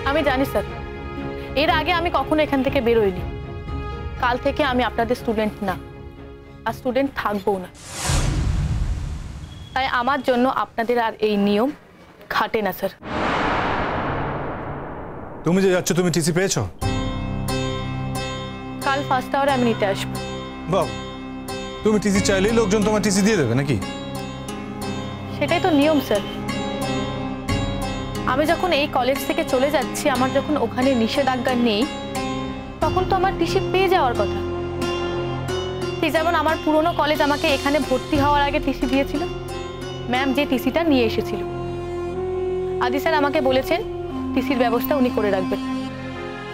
আমি জানি স্যার, এর আগে আমি কখনো এখান থেকে বেরোইনি। কাল থেকে আমি আপনাদের স্টুডেন্ট না, আর স্টুডেন্ট থাকবও না। তাই আমার জন্য আপনাদের আর এই নিয়ম খাটে না স্যার। তুমি যে যাচ্ছ, তুমি টিসি পেয়েছো? কাল ফার্স্ট আওয়ারে আমি নিতে আসবো। বাবা, তুমি টিসি চাইলেই লোকজন তোমার টিসি দিয়ে দেবে নাকি? সেটাই তো নিয়ম স্যার। আমি যখন এই কলেজ থেকে চলে যাচ্ছি, আমার যখন ওখানে নিষেধাজ্ঞা নেই, তখন তো আমার টিসি পেয়ে যাওয়ার কথা। ঠিক যেমন আমার পুরনো কলেজ আমাকে এখানে ভর্তি হওয়ার আগে টিসি দিয়েছিল। ম্যাম যে টিসিটা নিয়ে এসেছিল, আদি স্যার আমাকে বলেছেন টিসির ব্যবস্থা উনি করে রাখবেন,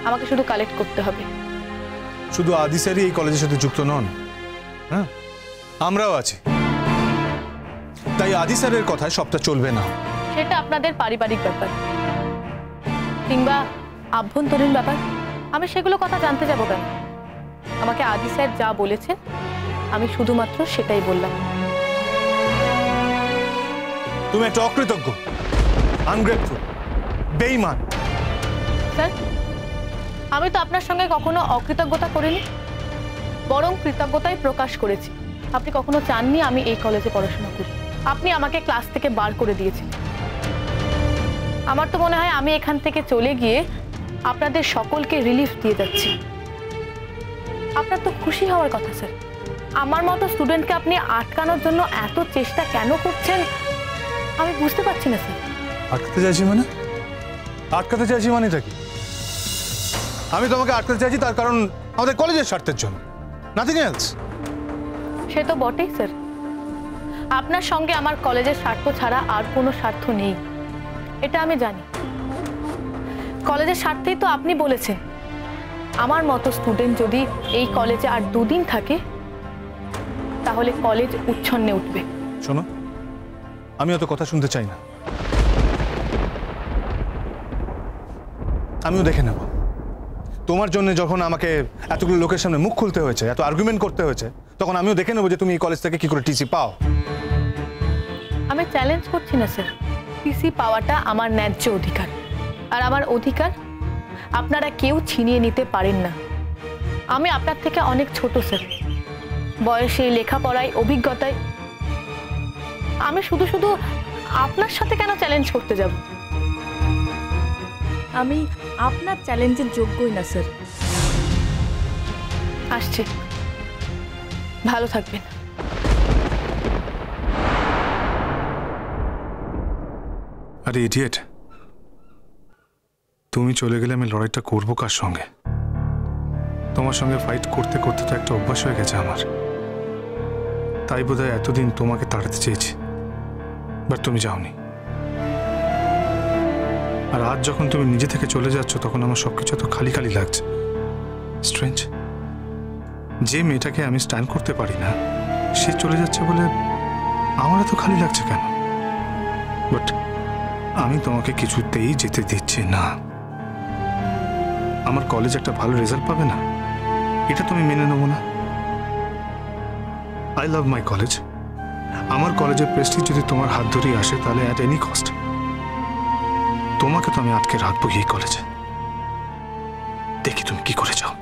আমাকে শুধু কালেক্ট করতে হবে। শুধু আদি স্যারই এই কলেজের সাথে যুক্ত নন, হ্যাঁ, আমরাও আছি। তাই আদি স্যারের কথায় সবটা চলবে না। সেটা আপনাদের পারিবারিক ব্যাপার কিংবা আভ্যন্তরীণ ব্যাপার, আমি সেগুলো কথা জানতে যাব কেন? আমাকে আদি স্যার যা বলেছেন আমি শুধুমাত্র সেটাই বললাম। তুমি একটা অকৃতজ্ঞ, আনগ্রেটফুল, বেঈমান। স্যার, আমি তো আপনার সঙ্গে কখনো অকৃতজ্ঞতা করিনি, বরং কৃতজ্ঞতাই প্রকাশ করেছি। আপনি কখনো চাননি আমি এই কলেজে পড়াশোনা করি। আপনি আমাকে ক্লাস থেকে বার করে দিয়েছিলেন। আমার তো মনে হয় আমি এখান থেকে চলে গিয়ে আপনাদের সকলকে রিলিফ দিয়ে যাচ্ছি। আপনার তো খুশি হওয়ার কথা স্যার। আমার মতো স্টুডেন্টকে আপনি আটকানোর জন্য এত চেষ্টা কেন করছেন আমি বুঝতে পারছি না স্যার। আটকাতে চাইছি মানে? আটকাতে চাইছি মানেটা কি? আমি তোমাকে আটকাতে চাইছি তার কারণ আমাদের কলেজের স্বার্থের জন্য, নাথিং এলস। সে তো বটেই স্যার, আপনার সঙ্গে আমার কলেজের স্বার্থ ছাড়া আর কোনো স্বার্থ নেই, এটা আমি জানি। কলেজের স্বার্থেই তো আপনি বলেছেন আমার মতো স্টুডেন্ট যদি এই কলেজে আর 2 দিন থাকে তাহলে কলেজ উচ্ছন্নে উঠবে। শোনো, আমি অত কথা শুনতে চাই না। আমিও দেখে নেব। তোমার জন্য যখন আমাকে এতগুলো লোকের সামনে মুখ খুলতে হয়েছে, এত আর্গুমেন্ট করতে হয়েছে, তখন আমিও দেখে নেবো যে তুমি এই কলেজ থেকে কি করে টিসি পাও। আমি চ্যালেঞ্জ করছি না স্যার, টিসি পাওয়াটা আমার ন্যায্য অধিকার, আর আমার অধিকার আপনারা কেউ ছিনিয়ে নিতে পারেন না। আমি আপনার থেকে অনেক ছোট স্যার, বয়সে, লেখাপড়ায়, অভিজ্ঞতায়। আমি শুধু শুধু আপনার সাথে কেন চ্যালেঞ্জ করতে যাব? আমি আপনার চ্যালেঞ্জের যোগ্যই না স্যার। আসছি, ভালো থাকবেন। আরে ইডিয়েট, তুমি চলে গেলে আমি লড়াইটা করবো কার সঙ্গে? তোমার সঙ্গে ফাইট করতে করতে তো একটা অভ্যাস হয়ে গেছে আমার। তাই বোধহয় এতদিন তোমাকে তাড়াতে চেয়েছি, বাট তুমি যাওনি। আর আজ যখন তুমি নিজে থেকে চলে যাচ্ছ তখন আমার সবকিছু এত খালি খালি লাগছে। স্ট্রেঞ্জ, যে মেয়েটাকে আমি স্ট্যান্ড করতে পারি না সে চলে যাচ্ছে বলে আমার এত খালি লাগছে কেন? বাট আমি তোমাকে কিছুতেই যেতে দিচ্ছি না। আমার কলেজ একটা ভালো রেজাল্ট পাবে না, এটা তুমি মেনে নেবো না। I love my college. আমার কলেজের প্রেস্টিজ যদি তোমার হাত ধরেই আসে তাহলে অ্যাট এনি কস্ট তোমাকে তো আমি আটকে রাখবো এই কলেজে। দেখি তুমি কি করে যাও।